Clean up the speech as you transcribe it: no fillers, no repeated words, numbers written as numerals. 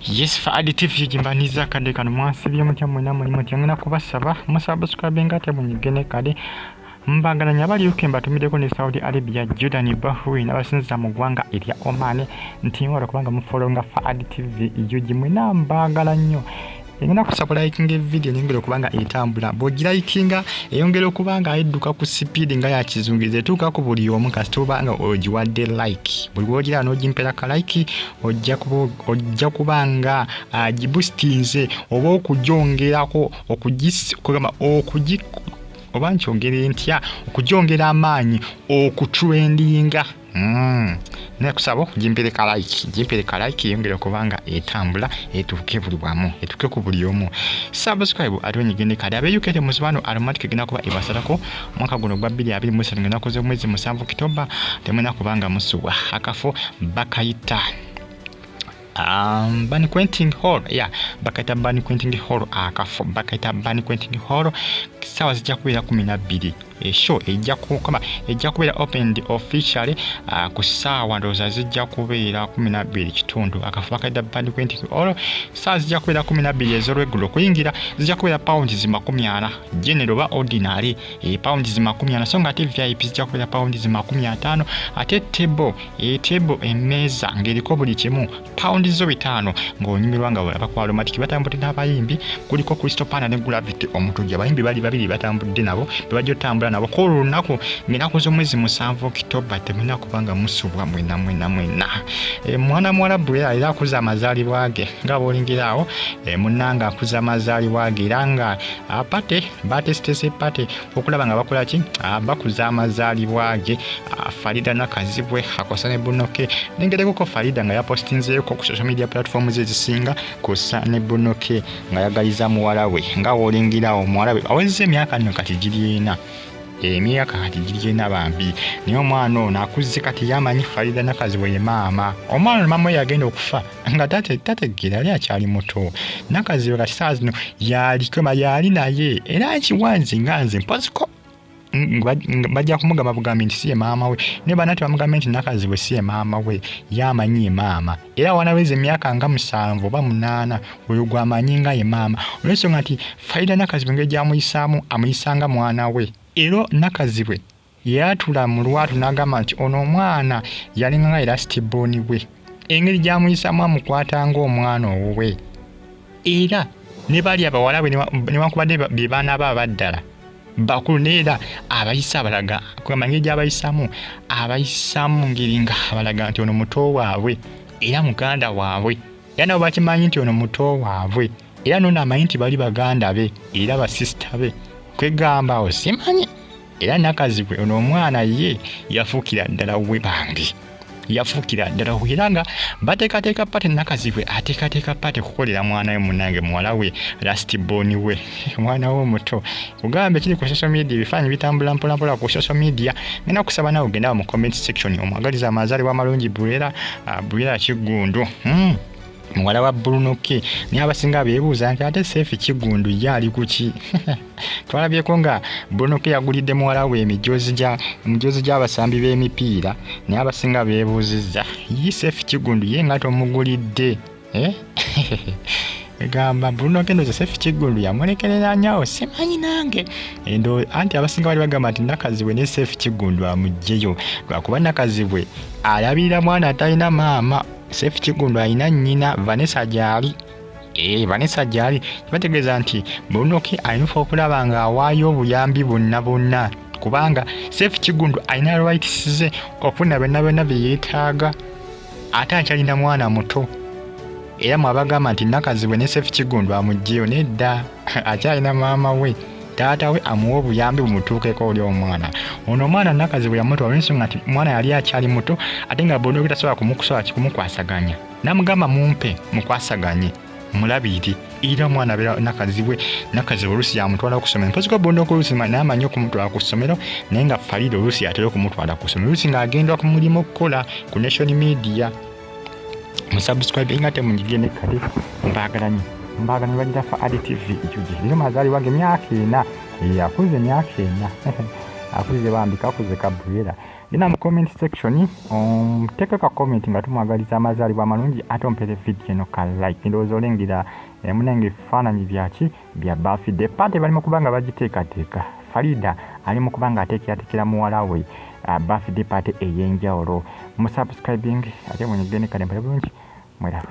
Yes, for additive jimbaniza kade kano mwasibye mutya mwena mulimo tyangana kubasaba musubscribe ngate munyigene kade mbangalanya bali ukemba tumideko ne Saudi Arabia, Jordan, Bahrain abasinza mu gwanga erya Oman ntimwara kubanga mu following for additive yuji mwena mbangalanya engana kusabula ikinge video ningero kubanga etambula bogira ikinga eyongero kubanga ayiduka ku speed nga ya kizungize tuka ku buli omu kastoba nga ojiwadde like buli wogira no jimpera ka like ojja kubanga ajiboostinze oba okujongerako okugama obanchongere ntya okujongera amaanyi okutrendinga nekusabo jimpere ka like yongera kubanga etambula etuke buli bwamu etuke ku buli omu subscribe atonyigende kadi abeyukete musibano automatic gina kuba ibasalako mwaka guno gwa 2023 ngena koze mwezi musanvu Oktoba temena kubanga musuwa akafo bakayita banqueting hall bakayita banqueting hall akafo bakayita banqueting hall sawa zijja kubera 12 show ejja kubera opened officially ku sawa ndoza zijja kubera 12 kitundu akafo bakayita banqueting hall sawa zijja kubera 12 ez'olwegulo kuyingira zijja kubera pounds 40 general ba ordinary pounds 40 songa ate VIP zijja kubera pounds 50 ate table emeza ngeriko buli kimu pounds zo 5 ng'onyumirwa nga abakwalo matiki batambudde n'abayimbi kuliko Crystal Pana ne Gravity omutujja abayimbi bali babiri batambudde nabo bebajja tambula nabo ko lunako ng'enako z'omwezi musanvu Oktoba temuna kubanga musubwa mwena mwana Briella era akuza amazaalibwa ge nga bolingirawo munanga akuza amazaalibwa ge iranga bate stese pate okulaba nga bakola ki bakuza amazaalibwa ge Farida nakazibwe akosane bunoke nengereko ko Farida nga yapostinze ko ku social media platforms ezisinga kosa ne bunoke nga yagaliza muwala we nga wolingirawo muwala we aweze emyaka nno kati giriina emyaka kati giriina bambi niyo mwana ono akuze kati yamanyi Farida nakazibwe ye maama omwana mama we yagenda okufa nga tategeera yali akyali muto nakazibwe kati saa zino yali naye era nkiwanzi nga nze mpoziko bajja kumugamba bugambi nti siye maama we ne banati bamugamba nti nakazibwe siye maama we yamanyi maama era wanaweza emyaka nga 7 oba 8 oyo gwamanyi nga ye maama olw'ensonga nti Farida nakazibwe ngeri amuyisanga mwana we era nakazibwe yatula mu lwatu n'agamba nti ono omwana yalinga nga last born we engeri gy'amuyisamu amukwatanga omwana owe era ne bali abawala we newankubadde bye baana baddala bakulu neera abayisa abalaga kumanyi gy'abayisamu ngeri nga abalaga nti ono muto waabwe era muganda waabwe era nabo bakimanyi nti ono muto waabwe era nono amanyi nti bali baganda be era basisita be kwegamba osimanyi era nakazibwe ono omwana ye yafuukira ddala we bambi yafuukira ddala era nga bateekateeka pate nakazibwe ateekateeka pate kukolera mwana we munange muwala we last born we mwana we omuto kugambe kiri ku social media ebifaananyi bitambula mpolampola ku social media ngenda kusaba nawe ogenda mu comment section omwagaliza amazaalibwa amalungi Briella Kigundu muwala wa Bulunoke ni abasinga beebuuza nti ate Sefu Kigundu yali kuki twalabyeko nga Bulunoke yagulidde muwala we emijoozi gy'abasambi b'emipiira ni abasinga beebuuzizza yi Sefu Kigundu ye nga tomugulidde egamba Bulunoke ndoza Sefu Kigundu yamulekerera nnyo simanyi nange anti abasinga bali bagamba nti nakazibwe ne Sefu Kigundu amuggyeyo lwakuba nakazibwe alabirira mwana atalina maama Sefu Kigundu alina nnyina Vanessa gyali bategeeza nti Bulunoke alina okulaba nga awaayo obuyambi bonna kubanga Sefu Kigundu alina rights ze okufuna byonna bye yeetaaga ate akyalina mwana muto era mwabagamba nti nakazibwe ne Sefu Kigundu amuggyeyo nedda akyalina maama we taata we amuwa obuyambi bumutuukeko oli omwana ono omwana nakazibwe yamutowa olw'ensonga nti mwana yali akyali muto ate nga Bulunoke tasobola kumukwasaganya namugamba mumpe mukwasaganye mulabiri era omwana nakazibwe oluusi yamutwala ku ssomero mpoziko Bulunoke oluusi n'amanyi okumutwala ku ssomero naye nga Farida oluusi yatera okumutwala ku ssomero oluusi ng'agenda ku mulimu okukola ku national media musubscribe nga temunyigende kale mbagalanyi bagira fa additive ikyuji lero mazaalibwa ge myaka 4 akuze myaka 4 akuze bambi kakuze ka Briella Ina mu comment section teka ka comment nga tumwagaliza amazaalibwa amalungi ate ompere video eno ka like ndowooza olengira munange ebifaananyi byaki bya birthday party bali mu kubanga bagiteekateeka. Farida ali mu kubanga ateekerateekera muwala we birthday party ey'enjawulo. Mu subscribing ate mwenyigire ne kale bulungi mwera.